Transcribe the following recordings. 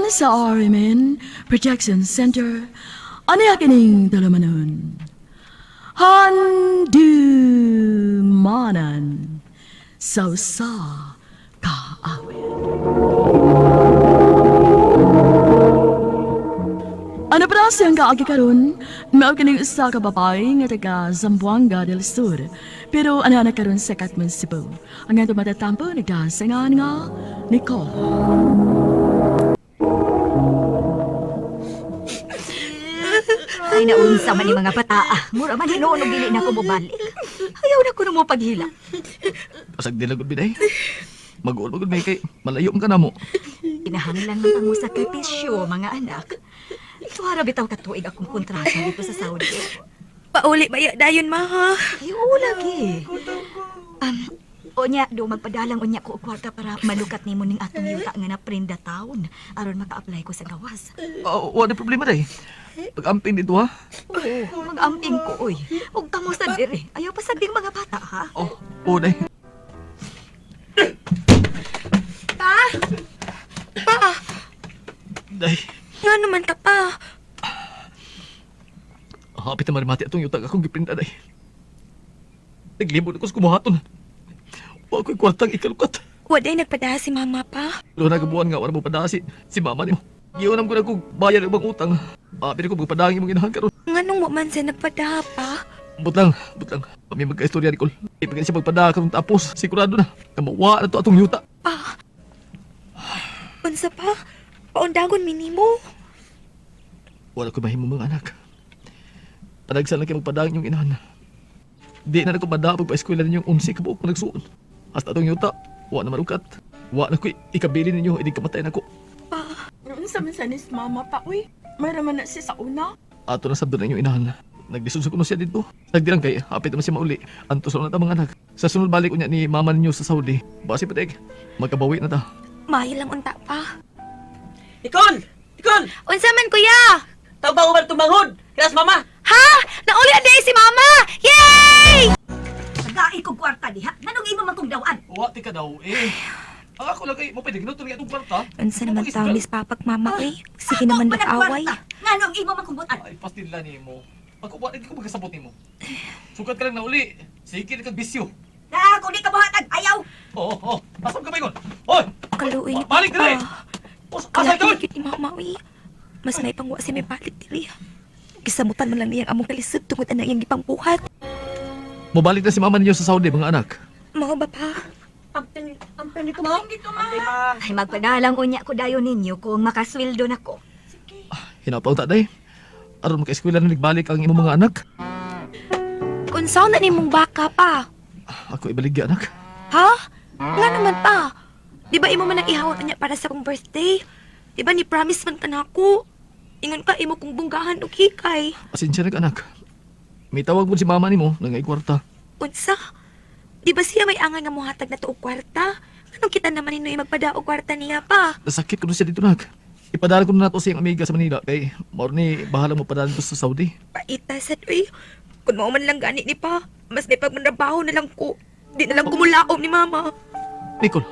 sa RMN Protection Center, aniya kining dalamanon. Handumanan sa kaawit. Ano pa siyang kaagi karon? Mao kining usa ka babae nga taga Zamboanga del Sur. Pero ana na karon sa Katman, Cebu. Ang ato matatampo nagdasangan nga Nicole. Ay, naunsa man yung mga pataa. Mura man hinoon og dili na ko mobalik. Ayaw na ko na mo paghila. Pasag dilagod biday. Mag-uol may kay malayo ka na mo. Kinahanglan man mo sakripisyo, mga anak. Tuwara bitaw katuig akong kontrata dito sa Saudi. Pauli ba dayon, ma, ha? Ay, oo, lagi. Onya, do magpadalang onya ko og kwarta para malukat nimo ning atong yuta nga na prenda taon aron maka-apply ko sa gawas. Wala problema day. Pag-amping dito ha. Oo, mag-amping ko, oy. Huwag tamo sa diri. Ayaw pa sagding mga bata, ha? Oo day. Pa! Pa! Day. Nga naman ka pa. Hapit na marimati atong yuta akong giprinda day. Naglibot ako sa kumuhaton. Wa ko'y kwartang ikalukat. Waday nagpadaha si mama pa. Pero nagabuhan nga, wala mo padasi. Si mama ni mo. Giunam ko na kong bayad ng ibang utang. Pero ko magpadangin mong inahan karon. Nga nung man siya nagpadaha pa. Butlang. Kami magka-istorya ni Col. Ipagin siya magpadaha karong tapos. Sigurado na. Kamawa na to atong yuta. Pa. Unsa pa? Paundagon minimo. Wala ko mahimo mga anak. Panagsan lang kayo magpadangin yung inahan. Di na ko madaha pagpa-eskwela ninyong 11 kabuok na nagsuon. Hasta atong yuta. Wa na marukat. Wa na ko ikabili ninyo. Hindi kamatay na ko. Pa. Unsa man sa nis mama pa, uy? Mayroon man na siya sa una. Ato na sabdo na inyong inahan. Nagdisuso ko na siya dito. Nagdirang kay, hapit naman siya mauli. Antos na ta mga anak. Sa sunod balik ko niya ni mama ninyo sa Saudi. Basi patek, magkabawi na ta. Mahi lang unta pa. Nicole! Nicole! Unsa man, kuya? Tao ba umar tumanghod? Kilas mama! Ha? Nauli aday si mama! Yay! Pagkain ko kwarta diha. Nanong imo man kong dawaan? Wati ka daw eh. Ang ako lang mo pwede ginuto nga itong kwarta. Unsa naman tao ni papak mama eh. Sige naman nag-away. Nanong imo man kong butan? Ay, pastilla ni mo. Pagkuha, hindi ko magkasabot ni mo. Sukat ka lang na uli. Sige na kag bisyo. Na, kung di ka buhatag, ayaw! Oo. Asam ka ba yun? Hoy! Kaluoy ni Balik ka na eh! Asay ka Kalaki ni mama eh. Mas may pangwa si may balik dili. Kisamutan man lang niyang among kalisod tungod na iyang gipang buhat. Mabalik na si mama ninyo sa Saudi, mga anak. Mao ba pa? Ampin dito, ma. Ampin, ma. Ay, magpadalang unya ko dayon ninyo kung makasweldo na ko. Hinapaw ta day. Aron maka-eskwela na nagbalik ang imong mga anak. Unsaon na nimong baka pa? Ako ibaligya, anak. Ha? Nga naman pa. Di ba imo man ang ihawat niya para sa kong birthday? Di ba ni promise man ka na ako? Ingon ka imo kong bunggahan o hikay. Pasensya na ka, anak. May tawag mo si mama ni mo, nangay kwarta. Unsa? Di ba siya may angan nga muhatag na to og kwarta? Anong kita naman nino magpada og kwarta niya pa? Nasakit ko na siya dito, anak. Ipadala ko na nato siyang amiga sa Manila kay maor ni bahala mo padala dito sa Saudi. Paita sad uy. Kung mao man lang gani ni pa, mas may pagmanrabaho na lang ko. Di na lang kumulaom ni mama. Nicole,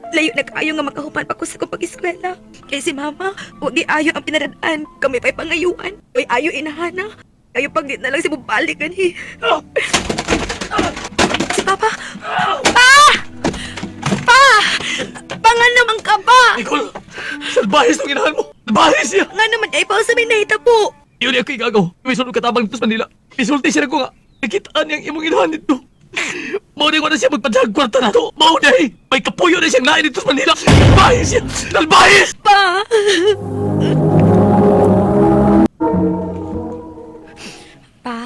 Layo na kaayo nga makahupan pa ko sa kong pag-eskwela. Kay si mama, huwag di ayo ang pinaradaan. Kami pa'y pangayuan. Uy, ayo inahana. Kayo pag di na lang si bubalikan eh. Si Papa! Pa! Pa! Pangan naman ka ba? Nicole! Salbahis ang inahan mo! Salbahis siya! Nga naman ay pa sa may nahita po. Yun yung ako'y gagaw. May sunod katabang dito sa Manila. Isulti siya na ko nga. Nakitaan niyang imong inahan dito. Maunay ko na siya magpadyag kwarta na to. Maunay! May kapuyo na siyang lain dito sa Manila. Salbahis siya! Salbahis! Pa! Pa,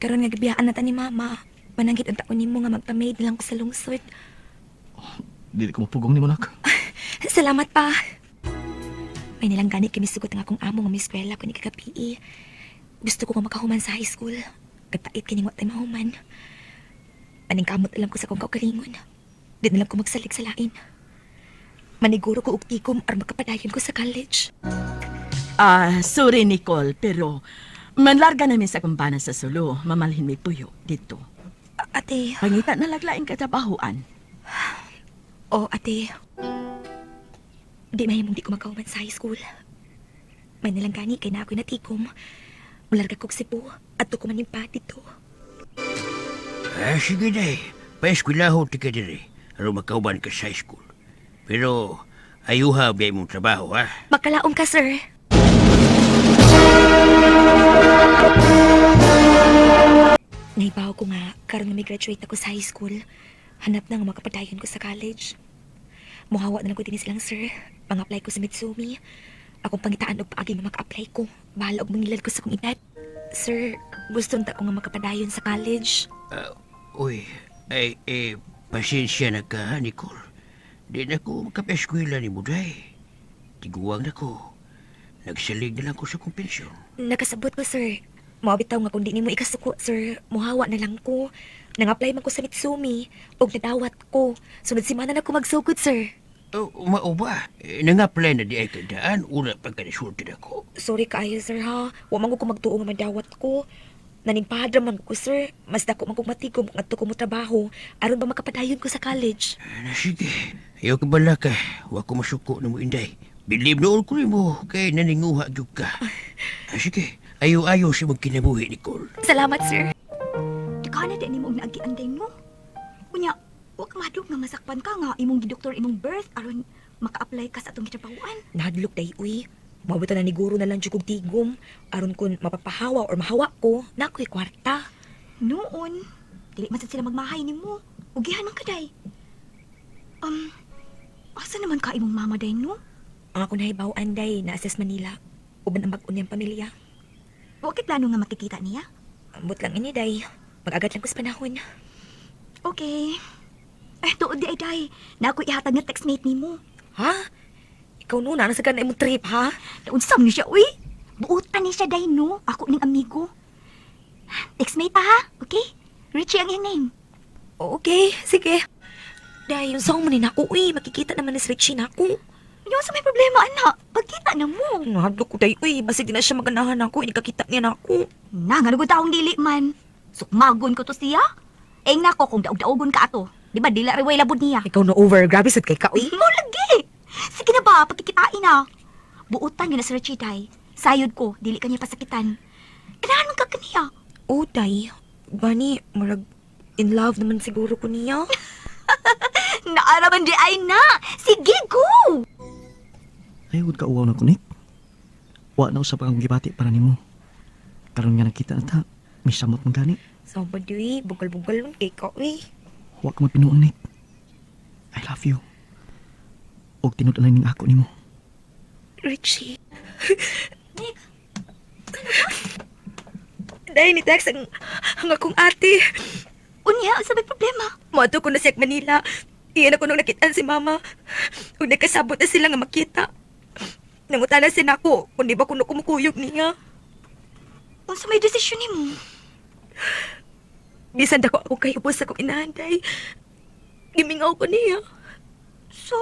karon nga gibiyaan na ta ni mama. Mananggit ang taon nimo nga magpa-maid lang ko sa lungsod. Dili ko mapugong ni mo, nak. Salamat pa. May nilang gani kami sugot nga akong amo nga may eskwela ko ni kagabi. Gusto ko nga makahuman sa high school. Kagpait kining wa tay mahuman. Paningkamot alam ko sa kong kaugalingon. Di na lang ko magsalig sa lain. Maniguro ko og tikom aron makapadayon ko sa college. Sorry Nicole, pero manlarga namin sa kumpana sa Sulu. Mamalhin may puyo dito. Ate, Pangita na laglaing katabahuan. ate. Di mahimong di ko makahuman sa high school. May nalang gani kay na ako'y natikom. Mularga kog Cebu at ko manimpa dito. Sige day. Pa-eskwelaho ti ka diri. Aron makauban ka sa high school. Pero ayuha biyay mong trabaho, ha? Makalaom ka, sir. Naibaw ko nga, karon nga may graduate ako sa high school. Hanap na nga makapadayon ko sa college. Muhawa na lang ko din silang, sir. Pang-apply ko sa Mitsumi. Akong pangitaan og paagi nga maka-apply ko. Bahala og mangilad ko sa kong edad. Sir, gusto nta ko nga makapadayon sa college. Uy, pasensya na ka, Nicole. Di na ko makapeskwela ni Buday. Tiguwang na ko. Nagsalig na lang ko sa kumpensyon. Nakasabot ko, sir. Mabitaw nga kung di ni mo ikasuko, sir. Muhawa na lang ko. Nang-apply man ko sa Mitsumi. Og nadawat ko. Sunod simana na ko magsugod, sir. Mao ba? Nang-apply na di ay kadaan. Una pagkanisulti na ko. Sorry kaayo, sir, ha. Wa man ko magtuo nga madawat ko. Naninpadra man ko, sir. Mas dako man kong matigom kung adto ko mo trabaho. Aron ba makapadayon ko sa college? Sige. Ayaw ka bala ka. Wa ko masuko na mo, Inday. Bilib noon ko rin mo. Kay naninguha gyud ka. Sige. Ayaw-ayaw si mong kinabuhi, Nicole. Salamat, sir. Ka na din imong naagian din mo. Kunya, wa ka madug nga masakpan ka nga imong gidoktor imong birth aron maka-apply ka sa atong gitrabahoan. Nahadlok day, uy. Mabota na ni guro na lang jud kog tigom. Aron kun mapapahawa or mahawa ko, nakoy kwarta. Noon, dili man sad sila magmahay nimo. Ugihan man kaday. Asa naman ka imong mama day no? Ang ako nahibaw anday na sa Manila. Uban ang bag-on niyang pamilya. Wa kay plano nga makikita niya. Ambot lang ini, day. Mag-agad lang ko sa panahon. Okay. Tuod di ay day. Na ako ihatag nga textmate nimo. Ha? Ikaw no, nasa ka na imong trip, ha? Naunsam ni siya, uy. Buutan ni siya day no. Ako ning amigo. Textmate pa ha? Okay? Richie ang iyang name. Okay, sige. Day, yung song mo ni nako, uy. Makikita naman ni Richie na ako. Yung sa may problema, anak. Pagkita na mo. Nahadlok ko, day, uy. Basta di na siya maganahan ako. Inikakita niya na ako. Nga taong dili man. Sukmagon ko to siya. Eng nako kung daog-daogon ka ato. Di ba dila riway labod niya? Ikaw na over. Grabe sad kay ka, uy. Mo lagi. Sige na ba, pagkikitain na. Buutan yun na sa Richie, sayod ko, dili kanya pasakitan. Kanahan man ka kaniya. Oh, day. Bani, marag in love naman siguro ko niya. Naaraman di ay na. Sige, go. Ayod ka uwaw na kunik. Wa na usap akong gibati para nimo. Karon nga nakita na ta, may samot man gani. Saba, day. Bugal-bugal lang kay ka, uy. Wa ka magpinuon, Nick. I love you. Og tinud-alay ning ako nimo. Richie. Dahil ni Tex ang akong ate. Unya, sa may problema. Mato ko na siya Manila. Iyan ako nung nakitaan si mama. Kung nagkasabot na sila nga makita. Nangutan na siya ako kung di ba kuno kumukuyog niya. Unsa may desisyon ni mo? Bisan dako ako kayo po sa kong inahanday. Gimingaw ko niya. So,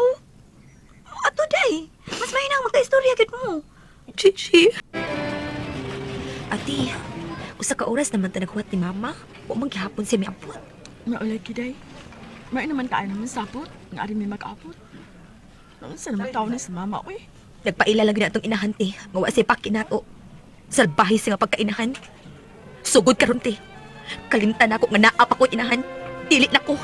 ato day. Mas mahinang magka-istorya gid mo. Chichi. Ati, usa ka oras naman ta naghuwat ni mama. Huwag maghihapon siya may apot. Maulag kiday. May naman kaya naman sapot. Nga rin may mag-apot. Noon sa naman tao ni sa mama, uy. Nagpaila lang na itong inahan, te. Ngawa siya pakinato. Salbahe siya nga pagkainahan. Sugod karon te. Kalimtan ako nga naap ako inahan. Dili na ko.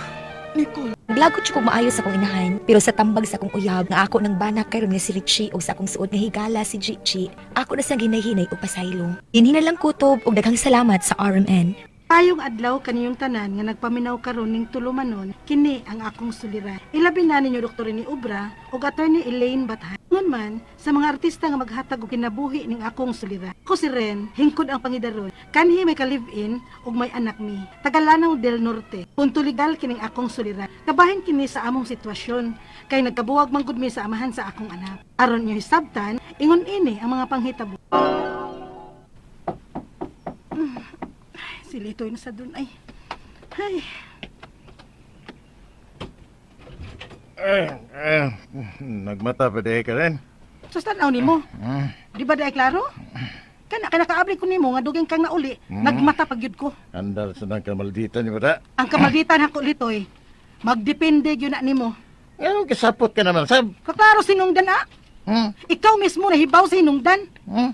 Nicole, Naglagot siya kong maayos sa akong inahan. Pero sa tambag sa akong uyab, nga ako nang banak karon nga si Richie o sa akong suod nga higala si Gigi, ako na siyang hinay-hinay o pasaylong. Dinhi na lang kutob og daghang salamat sa RMN. Tayong adlaw kaniyong tanan nga nagpaminaw karon ning tulumanon kini ang akong suliran. Ilabi na ninyo Dr. ni Ubra ug Attorney Elaine Bathan. Ngun man sa mga artista nga maghatag og kinabuhi ning akong suliran. Ako si Ren, hingkod ang pangidaron. Kanhi may ka-live-in ug may anak mi. Tagalanaw del Norte. Punto legal kining akong suliran. Kabahin kini sa among sitwasyon kay nagkabuwag man gud mi sa amahan sa akong anak. Aron niyo hisabtan, ingon ini ang mga panghitabo. Silitoy na sa dun ay. Nagmata pa ka rin. Sa tanaw nimo. Di ba dai klaro? Kana kaabli ko nimo nga dugay kang nauli. Nagmata pagyud ko. Andal sa nang kamalditan niyo ba? Ang kamalditan hako litoy. Magdepende gyud na nimo. Ano kasapot ka naman, Sab? Kaklaro sinungdan ah. Hmm? Ikaw mismo nahibaw sa hinungdan. Hmm?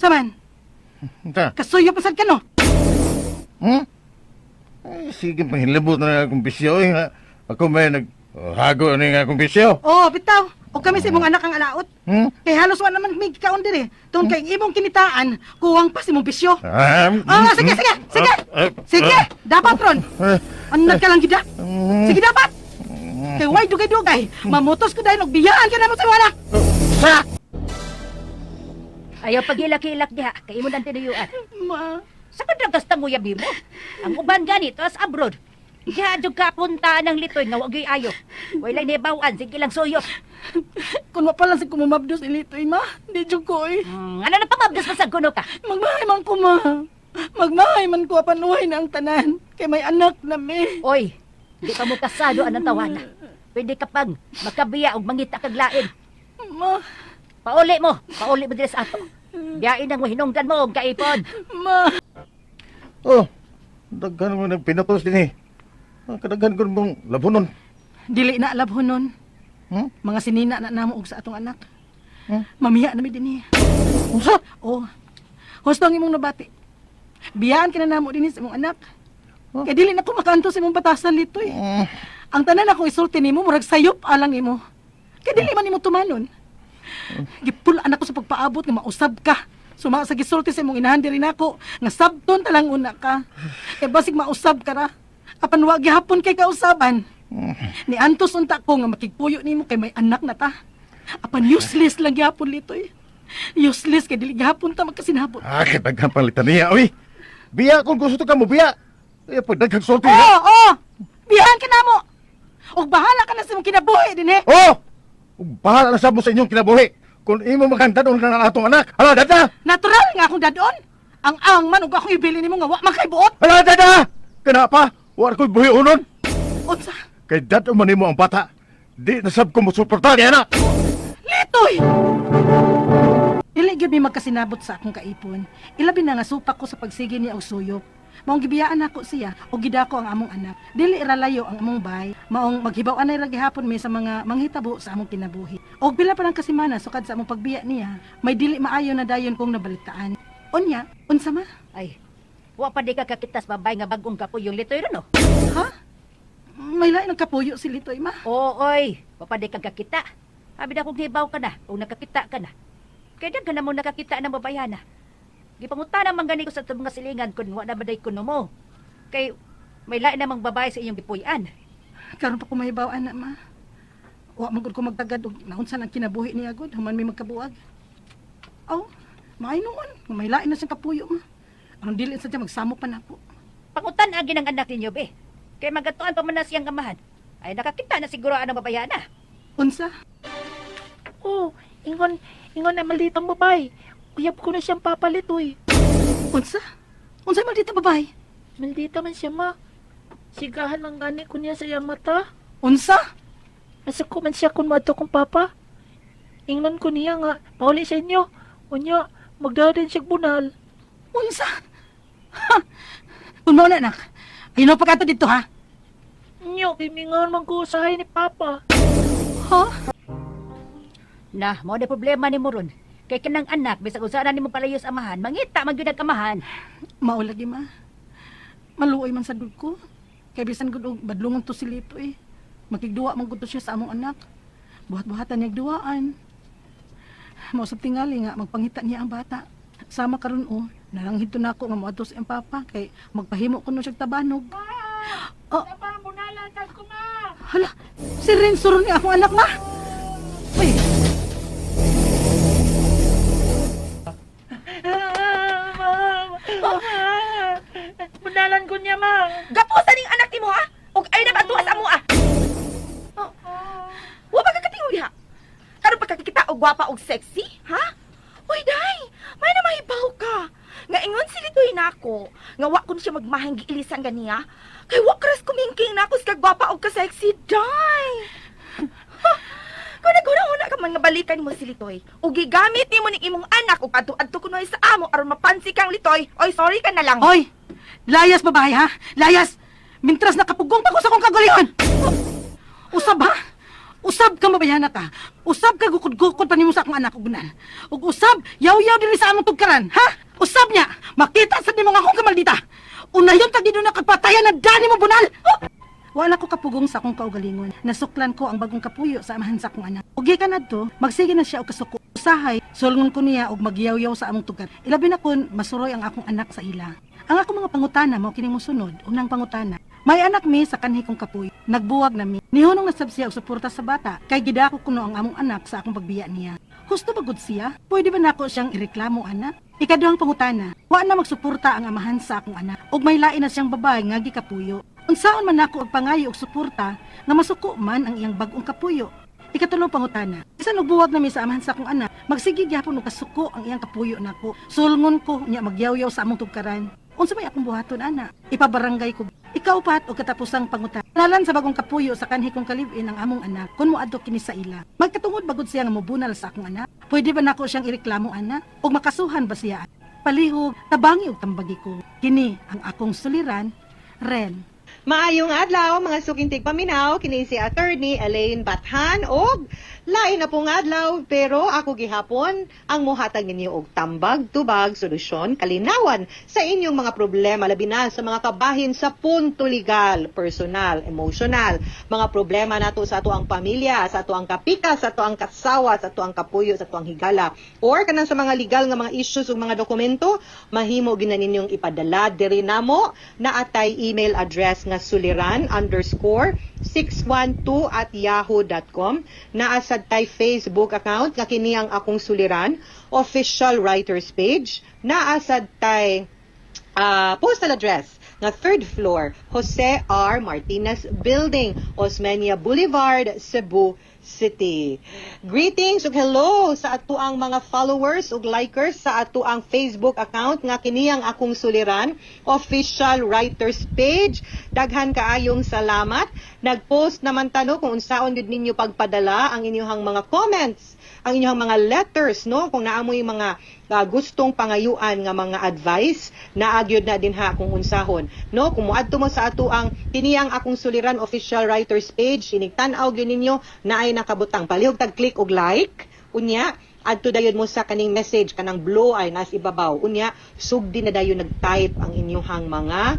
Saman, Ita? kasuyo pasad ka no? Hmm? Ay, sige, panghilabot na akong bisyo eh. Nga. Ako may naghago na nga akong bisyo. Oo, bitaw. O kami sa imong anak ang alaot. Hmm? Kay halos wala naman may kaon dire. Tungod kay imong kinitaan, kuwang pa si imong bisyo. Sige, sige, sige. Sige, dapat ron. Anak ka lang gida. Sige, dapat. Kay way dugay-dugay. Mamutos ko dahil biyaan ka na mo sa wala. Sa! Ayaw pagilak-hilak diha, kay imo nang tinuyuan. Ma, Sa kadragas tanguyabi mo, ang uban ganito as abroad. Diha jud ka punta ng litoy nga wag ayo. Wala ni bawaan, sige lang suyop. kung mapala si kumumabdos ilitoy ma, di jud ko eh. Ano na pamabdas pa sa kuno ka? Magmahay man ko ma. Magmahay man ko panuhay na ang tanan. Kay may anak na me. Oy, di pa mo kasado anang tawana. Pwede ka pang makabiya og mangita kag lain. Ma, Pauli mo diri sa ato. Biyain ang hinungdan mo og kaipon. ma. Oh, daghan mo na pinatos din eh. Kadaghan ko mong labunon. Dili na labhonon. Hmm? Mga sinina na namo og sa atong anak. Hmm? Mamiya na mi dinhi. Unsa? Oh. Husto ang imong nabati. Biyaan ka na namo dinhi sa imong anak. Huh? Kay dili na ko makanto sa imong batasan litoy. Hmm. Ang tanan akong isulti nimo murag sayop alang imo. Kay dili man nimo tumanon. Gipulaan ako sa pagpaabot nga mausab ka. Suma sa gisulti sa imong inahan diri nako nga sabton talang una ka. E basig mausab ka ra. Apan wa gihapon kay kausaban. Ni antos unta ko nga makigpuyo nimo kay may anak na ta. Apan useless lang gihapon litoy. Useless kay dili gihapon ta magkasinabot. Kadaghan palitan niya, oy. Biya kung gusto ka mo, biya. Kaya pag daghang sulti, Oo, ha? oo. Biyahan ka na mo. Og bahala ka na sa imong kinabuhi din eh. Oh! Bahala na sa mo sa inyong kinabuhi. Kung imo maganda doon ka na atong anak. Hala, dada! Natural nga akong dadon. Ang man ug akong ibili nimo nga wa man kay buot. Hala, dada! Kenapa? War ko'y buhi unon. Unsa? Kay dad man nimo ang bata. Di nasab ko mo suporta niya na. Litoy! Dili gyud mi magkasinabot sa akong kaipon. Ilabi na nga supak ko sa pagsigi niya og suyop. Maong gibiyaan ako siya o gidako ang among anak. Dili iralayo ang among bay. Maong maghibaw anay ra gihapon mi sa mga manghitabo sa among kinabuhi. Og pila pa lang kasimana sukad sa among pagbiya niya, may dili maayo na dayon kong nabalitaan. Unya, unsa ma? Ay, wa pa di ka kakitas babay nga bagong kapuyong litoy ron no? Ha? May lain ang kapuyo si Litoy ma. Oo, oy, wa pa di ka kakita. Habi na kung hibaw ka na, o nakakita ka na. Kaya ka na mo nakakita ng babayana. Gipangutana man gani ko sa itong mga silingan kung wa na baday kuno mo. Kay may lain namang babae sa inyong gipuy-an. Karon pa ko mahibaw ana ma. Wa man gud ko magtagad og naunsan ang kinabuhi niya gud human may magkabuag. Aw, maay noon. May lain na siyang kapuyo ma. Ang dili sa diya magsamok pa nako. Pangutan agi ng anak ninyo, be. Kay magatuan pa man na siyang amahan. Ay nakakita na siguro ang babayana. Unsa? Oh, ingon na malditang babae. Uyab ko na siyang papalitoy. Unsa? Unsa man dito babae? Maldita man siya, ma. Sigahan lang gani ko niya sa iyang mata. Unsa? Asa ko man siya kung mato kong papa. Ingnon ko niya nga, pauli sa inyo. Unya, magdadin siya bunal. Unsa? Ha? Kung mo na anak. Ayun pa kato dito ha. Inyo, kimingon man ko usahay ni papa. Ha? Na, mo na problema ni mo ron. Kay kanang anak, bisag usaran nimo palayos amahan, mangita man gyud ang amahan. Maulagi ma. Maluoy man sa dud ko. Kay bisan gud og badlungan to si Lito eh. Makigduwa man gud to siya sa among anak. Buhat-buhatan niya duwaan. Mao sa tingali nga magpangita niya ang bata. Sama karon o, nalanghid to nako nga moadto sa iyang papa kay magpahimo kuno siya tabanog. Oh, Papa, bunalatan ko, ma! hala, si Renzo ron ni akong anak ma. Uy, Bunalan ko niya, ma! Gapusan ning anak nimo ha. Og ay na batuas amo ah. Wa ba ka katingoy ha? Karon pa kakita og gwapa og sexy, ha? Uy, day, may na mahibaw ka. Nga ingon si Litoy nako, nga wa ko siya magmahang giilisan ganiya. Kay wa kras kumingking nako sa gwapa og ka sexy, day. Kung naguna-una ka man nga balikan mo si Litoy, o gigamit ni mo ning imong anak o adto-adto kunoy sa amo aron mapansi kang Litoy, oy sorry ka na lang. Hoy! Layas babae ha? Layas! Mintras nakapugong pa ko sa kong kagulihon! Usab ha? Usab ka mabayana ka. Usab ka gukod-gukod pa nimo sa akong anak ug gunan. Ug usab yaw-yaw diri sa among tugkaran, ha? Usab niya makita sa nimo nga akong kamaldita. Unayon tag na kagpatayan na dani mo bunal. Wala ko kapugong sa akong kaugalingon. Nasuklan ko ang bagong kapuyo sa amahan sa akong anak. Ug gikan adto, magsige na siya og kasuko. Usahay, sulngon ko niya og magyaw-yaw sa among tugan. Ilabi na kun masuroy ang akong anak sa ila. Ang akong mga pangutana mao kining mosunod. Unang pangutana, may anak mi sa kanhi kong kapuyo. Nagbuwag na mi. Nihunong nasab siya og suporta sa bata. Kay gidako kuno ang among anak sa akong pagbiya niya. Husto ba gud siya? Pwede ba nako siyang ireklamo anak? Ikaduhang pangutana, wa na magsuporta ang amahan sa akong anak. Ug may lain na siyang babae nga gikapuyo. Unsaon man nako og pangayo og suporta nga masuko man ang iyang bag-ong kapuyo. Ikatulong pangutana, bisan og buwag na mi sa amahan sa akong anak, magsige gyapon og kasuko ang iyang kapuyo nako. Sulngon ko nya magyaw-yaw sa among tugkaran. Unsa may akong buhaton ana? Ipabarangay ko. Ikaupat og katapusang pangutana. Nalan sa bagong kapuyo sa kanhi kong kalib-in ang among anak kun moadto kini sa ila. Magkatungod bagod siya nga mobunal sa akong anak. Pwede ba nako siyang ireklamo ana? Og makasuhan ba siya? Palihog, tabangi og tambagi ko. Kini ang akong suliran, Ren. Maayong adlaw mga sukintig paminaw kini si Attorney Elaine Bathan og lain na pong adlaw pero ako gihapon ang mohatag ninyo og tambag, tubag, solusyon, kalinawan sa inyong mga problema labi na sa mga kabahin sa punto legal, personal, emotional, mga problema nato sa ato ang pamilya, sa ato ang kapika, sa ato ang kasawa, sa ato ang kapuyo, sa ato ang higala or kanang sa mga legal nga mga issues ug mga dokumento mahimo gina ninyong ipadala diri namo na atay email address nga suliran_612@yahoo.com na asad tay Facebook account nga kini ang akong suliran official writers page na asad tay postal address nga 3rd floor Jose R. Martinez Building, Osmeña Boulevard, Cebu City. Greetings ug hello sa ato ang mga followers ug likers sa ato ang Facebook account nga kini ang akong suliran official writers page. Daghan kaayong salamat. Nagpost naman tano kung unsaon gud ninyo pagpadala ang inyong mga comments, ang inyong mga letters, no, kung naamoy mga gustong pangayuan nga mga advice na agyod na din ha kung unsahon, no, kung moadto mo sa ato ang tiniyang akong suliran official writers page, inigtan-aw gyud ninyo na ay nakabutang palihog tag click og like unya adto dayon mo sa kaning message kanang blue ay nas ibabaw unya sugdi na dayon nag-type ang inyong mga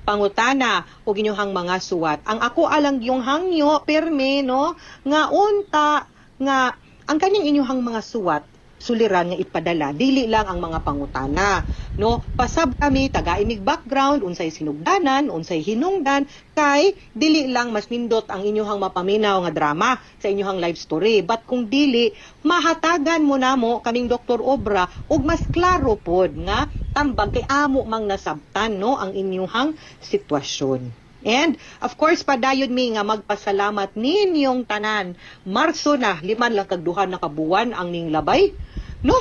pangutana o inyong mga suwat. Ang ako alang yung hangyo perme, no, nga unta nga ang kanyang inyong mga suwat suliran nga ipadala dili lang ang mga pangutana, no, pasab kami taga-imig background unsay sinugdanan unsay hinungdan kay dili lang mas nindot ang inyong mapaminaw nga drama sa inyong life story, but kung dili mahatagan mo namo kaming Dr. Obra ug mas klaro pod nga tambag kay amo mang nasabtan, no, ang inyong sitwasyon. And, of course, padayod mi nga magpasalamat ninyong tanan. Marso na, 5 lang kagduhan na kabuwan ang ning labay. No?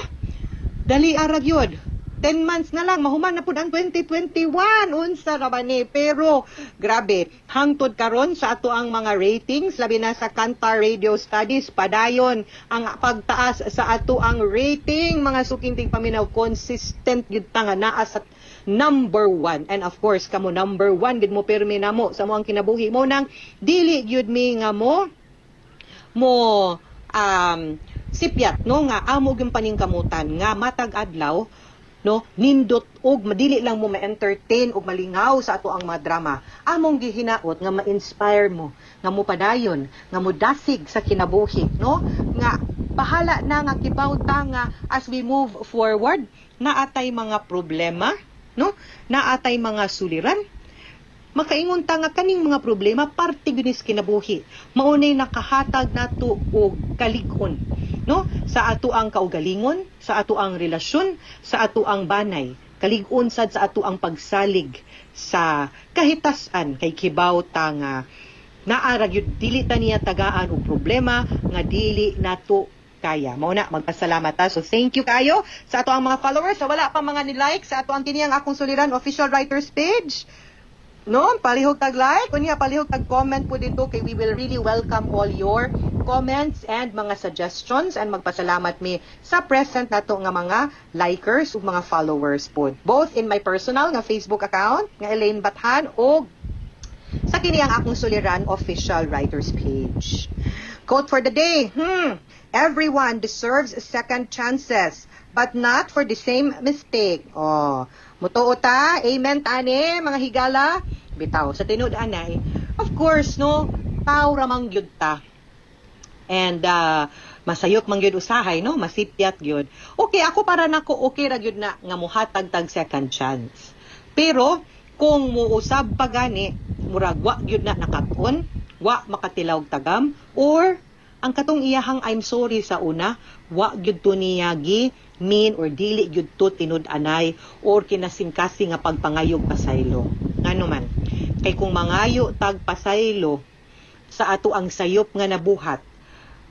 Dali arag yun. 10 months na lang, mahuman na po ang 2021. Unsa ra ba ni? Pero, grabe, hangtod karon sa ato ang mga ratings, labi na sa Kantar Radio Studies, padayon ang pagtaas sa ato ang rating, mga sukinting paminaw, consistent yun nga naa sa number 1. And of course, kamo number 1 gid mo permi na mo sa mo ang kinabuhi mo nang dili gyud mi nga mo sipyat, no, nga amo gyud paningkamutan nga matag adlaw, no, nindot og madili lang mo ma-entertain og malingaw sa ato ang mga drama. Among gihinaot nga ma-inspire mo, nga mo padayon, nga mo dasig sa kinabuhi, no, nga bahala na nga kibawta nga as we move forward na atay mga problema, no, na atay mga suliran. Makaingon ta nga kaning mga problema parte gyud kinabuhi. Maunay nakahatag nato og kalig-on, no, sa ato ang kaugalingon, sa ato ang relasyon, sa ato ang banay, kalig-on sad sa ato ang pagsalig sa kahitasan kay kibaw ta nga naara gyud dili ta niya tagaan og problema nga dili nato kaya. Mao na magpasalamat ta. So thank you kayo sa ato ang mga followers. Sa wala pa mga ni-like sa ato ang kiniyang akong suliran official writers page. No, palihog tag like, kunya palihog tag comment po dito kay we will really welcome all your comments and mga suggestions, and magpasalamat mi sa present nato nga mga likers ug mga followers po. Both in my personal nga Facebook account nga Elaine Bathan o sa kini ang akong suliran official writers page. Quote for the day, everyone deserves second chances, but not for the same mistake. Oh, mutuo ta, amen tani, mga higala. Bitaw, sa tinud anay, of course, no, tao ramang gyud ta. And masayop man gyud usahay, no, masipyat gyud. Okay, ako para nako okay ra gyud na nga muhatag tag second chance. Pero kung muusab pa gani, murag wa gyud na nakat-on, wa makatilawg tagam, or ang katong iyahang I'm sorry sa una, wa gyud to niya mean or dili gyud to tinud-anay or kinasingkasi nga pagpangayog pasaylo. Ngano man, kay kung mangayo tag pasaylo sa ato ang sayop nga nabuhat,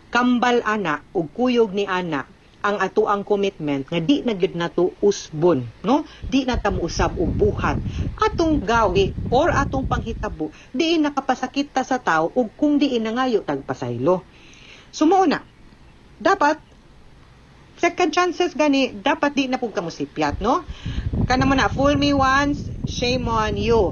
kambal ana ug kuyog ni ana ang ato ang commitment nga di na gyud nato usbon, no? Di na ta mousab og buhat atong gawi or atong panghitabo, diin nakapasakit ta sa tao ug kung diin nangayo tag pasaylo. Sumo na, dapat second chances gani, dapat di na pug kamusipyat, no? Kana man na, fool me once, shame on you.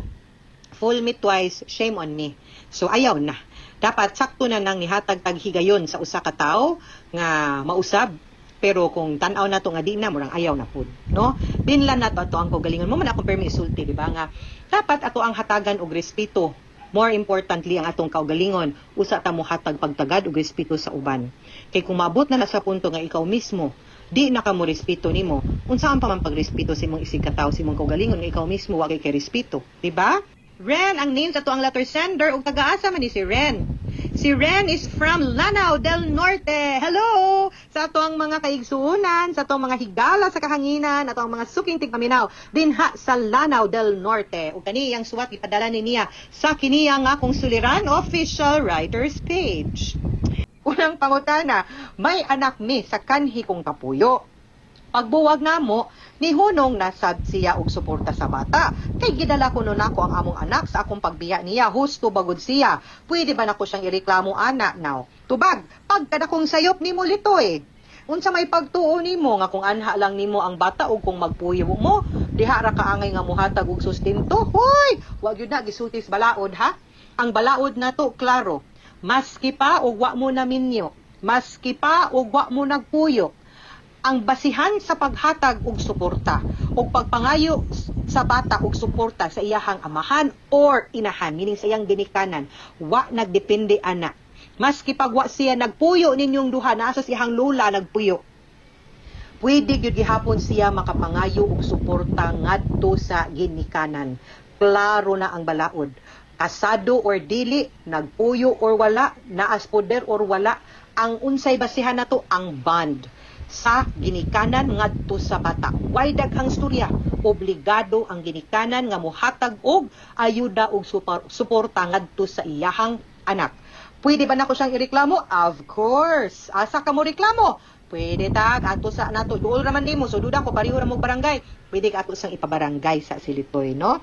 Fool me twice, shame on me. So ayaw na. Dapat sakto na nang nihatag tag higayon sa usa ka tawo nga mausab. Pero kung tan-aw na to nga di na, murang ayaw na pud, no? Dinlan na to ato ang kaugalingon mo man akong permi isulti, di ba nga? Dapat ato ang hatagan og respeto. More importantly ang atong kaugalingon, usa ta mo hatag pagtagad og respeto sa uban. Kay kung maabot na sa punto nga ikaw mismo di na ka mo respeto nimo, unsaan pa man pagrespeto sa imong isig ka tawo, sa imong kaugalingon nga ikaw mismo wa kay respeto, di ba? Ren ang name sa ato ang letter sender ug taga-asa man ni si Ren. Si Ren is from Lanao del Norte. Hello! Sa ato ang mga kaigsuunan, sa ato ang mga higala sa kahanginan, ato ang mga suking tigpaminaw, dinha sa Lanao del Norte. O kani ang suwat ipadala ni niya sa kiniya nga kong suliran official writers page. Unang pangutana, may anak mi sa kanhi kong kapuyo. Pagbuwag namo, ni Hunong nasab siya og suporta sa bata. Kay gidala ko nun ako ang among anak sa akong pagbiya niya, husto bagod siya. Pwede ba nako siyang ireklamo ana now? Tubag, pagkada kong sayop nimo litoy. Unsa may pagtuo nimo nga kung anha lang nimo ang bata o kung magpuyo mo, diha ra kaangay nga muhatag og sustento. Hoy, wag gyud na gisultis balaod ha. Ang balaod nato klaro. Maski pa og wa mo na minyo, maski pa og wa mo nagpuyo. Ang basihan sa paghatag og suporta o pagpangayo sa bata og suporta sa iyahang amahan or inahan, meaning sa iyang ginikanan, wa nagdepende ana. Maski pag wa siya nagpuyo ninyong duha, naa sa iyahang lula nagpuyo, pwede gyud gihapon siya makapangayo og suporta ngadto sa ginikanan. Klaro na ang balaod. Kasado or dili, nagpuyo or wala, naas poder or wala, ang unsay basihan nato ang bond sa ginikanan ngadto sa bata. Way daghang storya, obligado ang ginikanan nga mohatag og ayuda og suporta ngadto sa iyahang anak. Pwede ba nako siyang ireklamo? Of course. Asa ka mo reklamo? Pwede tag ato sa nato duol ra man nimo, so duda ko pareho ra mo barangay. Pwede ka ato sang ipabarangay sa silitoy, no?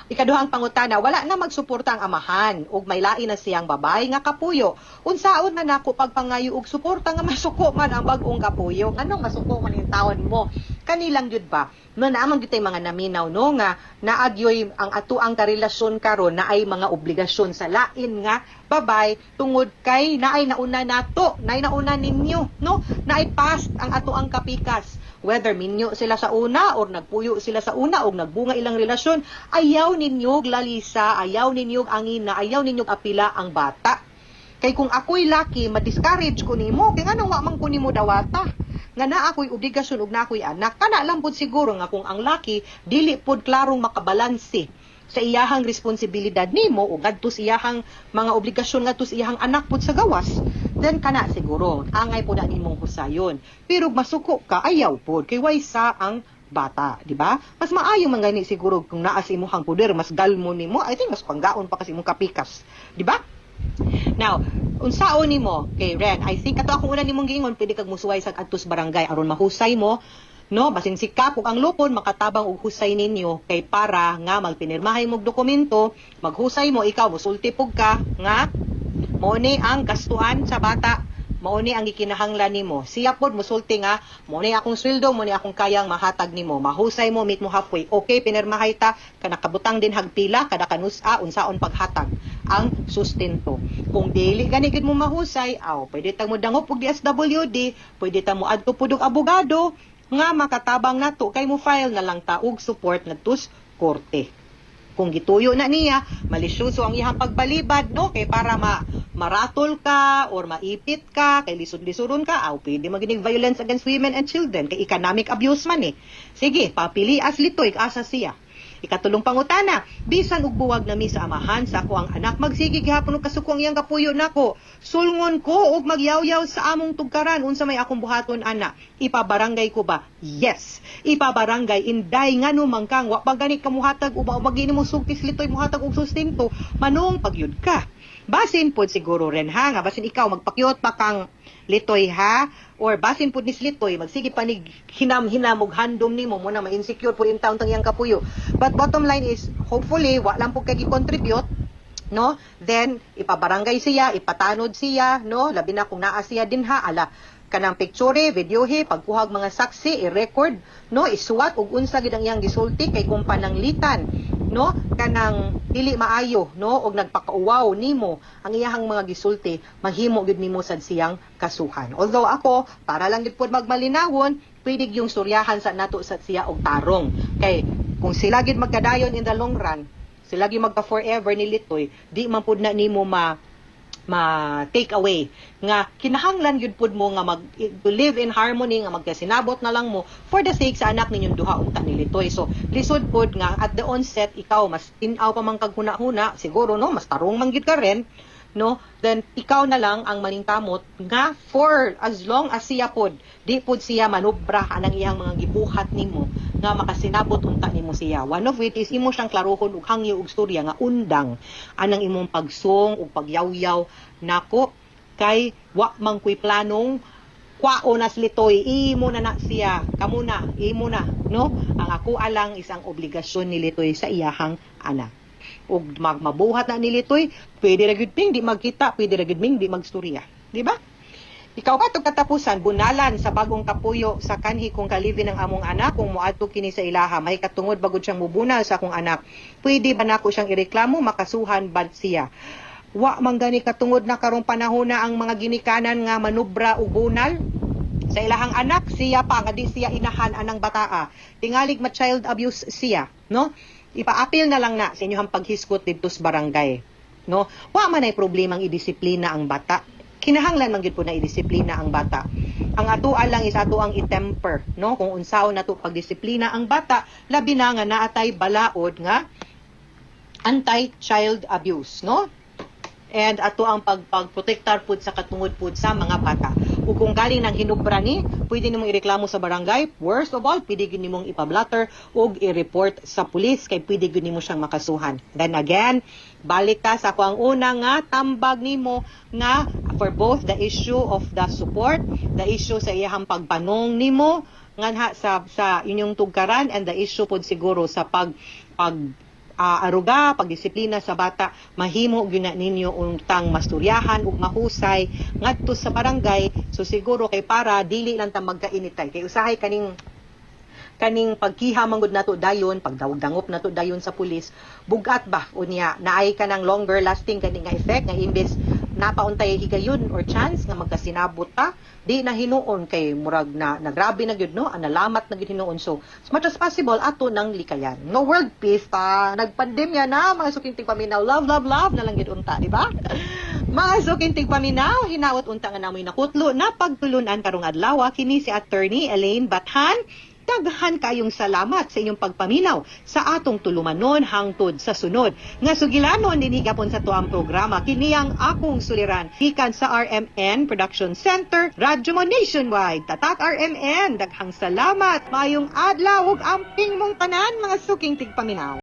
Ikaduhang pangutana, wala na magsuporta ang amahan ug may lain na siyang babae nga kapuyo. Unsaon na nako pagpangayo og suporta nga masuko man ang bag-ong kapuyo? Anong masuko man yung tawon mo? Kanilang jud ba? No naamang gyud tay mga naminaw no nga naagyoy ang ato ang karelasyon karon na ay mga obligasyon sa lain nga babay tungod kay naay nauna nato, naay nauna ninyo, no? Naay past ang ato ang kapikas. Whether minyo sila sa una or nagpuyo sila sa una o nagbunga ilang relasyon, ayaw ninyog lalisa, ayaw ninyog angina, ayaw ninyog apila ang bata. Kay kung ako'y laki, ma-discourage ko nimo, kaya nga nang wamang ko nimo dawata. Nga na ako'y obligasyon og na ako'y anak, kana lang pod siguro nga kung ang laki, dili pod klarong makabalanse sa iyahang responsibilidad nimo o ngadto sa iyahang mga obligasyon ngadto sa iyahang anak pod sa gawas, then kana siguro angay po na nimong husayon. Pero masuko ka ayaw pod kay way sa ang bata, di ba? Mas maayo man gani siguro kung naa sa imong poder, mas galmo nimo, I think mas panggaon pa kasi imong kapikas, di ba? Now, unsaon nimo kay Ren? I think ato akong una nimong giingon, pwede kag musuway sa adtos barangay aron mahusay mo, no, basin sikap ug ang lupon makatabang og husay ninyo kay para nga magpinirmahay mog dokumento, maghusay mo ikaw mosulti pug ka nga mo ni ang gastuan sa bata, mao ni ang gikinahanglan nimo. Siya pod musulti nga mao ni akong sweldo, mao ni akong kayang mahatag nimo. Mahusay mo, meet mo halfway. Okay, pinirmahay ta, kana kabutang din hagpila, kada kanusa unsaon paghatag ang sustento. Kung dili gani gid mo mahusay, pwede ta mo dangop og DSWD, pwede ta mo adto pud og abogado nga makatabang nato kay mo file na lang ta og support ngadto sa korte. Kung gituyo na niya, malisyoso ang iyang pagbalibad, no? Kay para maratol ka or maipit ka, kay lisod-lisoron ka, pwede maginig violence against women and children, kay economic abuse man eh. Sige, papili as litoy, asa siya. Ikatulong pangutana, bisan ug buwag na mi sa amahan sa ako ang anak, magsige gihapon og kasuko ang iyang kapuyo nako. Sulngon ko og magyaw-yaw sa among tugkaran unsa may akong buhaton ana. Ipabarangay ko ba? Yes. Ipabarangay inday ngano man kang wa pa gani ka muhatag uba magini mo sugtis litoy muhatag og sustento, manong pagyud ka. Basin pod siguro ren ha, nga basin ikaw magpakyot pa kang litoy ha, or basin pod nis litoy magsige panig hinam-hinam og handom nimo mo na ma-insecure pod in taon tang iyang kapuyo. But bottom line is hopefully wa lang pud kay gi-contribute, no? Then ipabarangay siya, ipatanod siya, no? Labi na kung naa siya din ha, ala kanang picture, videohe, pagkuhag mga saksi, i-record, no? Isuwat og unsa gid ang iyang gisulti kay kung pananglitan, no? Kanang dili maayo, no? Og nagpakauwaw nimo ang iyahang mga gisulti, mahimo gid nimo sad siyang kasuhan. Although ako, para lang gid pod magmalinawon, pwede yung suryahan sa nato sa siya og tarong. Kay kung sila gid magkadayon in the long run, sila gid magka forever ni litoy, di man pud na nimo ma take away nga kinahanglan gyud pud mo nga to live in harmony, nga magkasinabot na lang mo for the sake sa anak ninyong duha unta ni litoy. So lisod pud nga at the onset ikaw mas tinaw pa man kag huna-huna siguro, no? Mas tarong man gyud ka ren, no? Then ikaw na lang ang maningkamot nga for as long as siya pod di pod siya manubra anang iyang mga gibuhat nimo nga makasinabot unta nimo siya. One of it is imo siyang klarohon ug hangyo og storya nga undang anang imong pagsong ug pagyaw-yaw nako kay wa man kuy planong kwaon as litoy, imo na siya kamo na, imo na, no? Ang ako alang isang obligasyon ni litoy sa iyahang anak. Og mabuhat na ni litoy, pwede ra gyud ping di magkita, pwede ra gyud ming di magstorya, di ba? Ikaw katong katapusan, bunalan sa bagong kapuyo sa kanhi kung kalivin ng among anak, kung muadto kini sa ilaha, may katungod bagod siyang mubunal sa akong anak. Pwede ba nako siyang ireklamo, makasuhan ba siya? Wa man gani katungod na karong panahon na ang mga ginikanan nga manubra ug bunal sa ilahang anak, siya pa nga di siya inahan anang bataa. Tingalig ma child abuse siya, no? Ipaapil na lang na sa inyong paghiskot dito sa barangay, no? Wa man ay problemang idisiplina ang bata. Kinahanglan man gyud po na idisiplina ang bata. Ang atoa lang is ato ang itemper, no? Kung unsaon nato pagdisiplina ang bata, labi na nga naatay balaod nga anti-child abuse, no? And ato ang pagprotektar pud sa katungod pud sa mga bata. Ug kung galing nang hinubra ni, pwede nimong ireklamo sa barangay. Worst of all, pwede gyud nimong ipablatter ug i-report sa pulis kay pwede gyud nimo siyang makasuhan. Then again, balik ta sa ako ang una nga tambag nimo nga for both the issue of the support, the issue sa iyahang pagpanong nimo nga sa inyong tugkaran, and the issue pod siguro sa aruga, pagdisiplina sa bata, mahimo gyud na ninyo untang masturyahan ug mahusay ngadto sa barangay. So siguro kay para dili lang ta magkainitay kay usahay kaning pagkiha manggod nato dayon, pagdawog-dangop nato dayon sa pulis, bugat ba unya naay ka ng longer lasting kani nga effect nga imbes napauntay higayon or chance nga magkasinabot ta, di na hinuon kay murag na nagrabe na gyud, no? Analamat na gyud hinuon. So as much as possible ato nang likayan. No world peace ta, nagpandemya na, mga sukintig paminaw, love na lang gyud unta, di ba? Mga sukintig paminaw, hinaot unta nga namoy nakutlo na pagtulunan karong adlaw kini si Attorney Elaine Bathan. Daghan kayong salamat sa inyong pagpaminaw sa atong tulumanon hangtod sa sunod. Nga sugilanon dinhi gapon sa tuang programa kini ang akong suliran gikan sa RMN Production Center, Radyo mo Nationwide. Tatak RMN, daghang salamat. Mayong adlaw ug amping mong tanan mga suking tigpaminaw.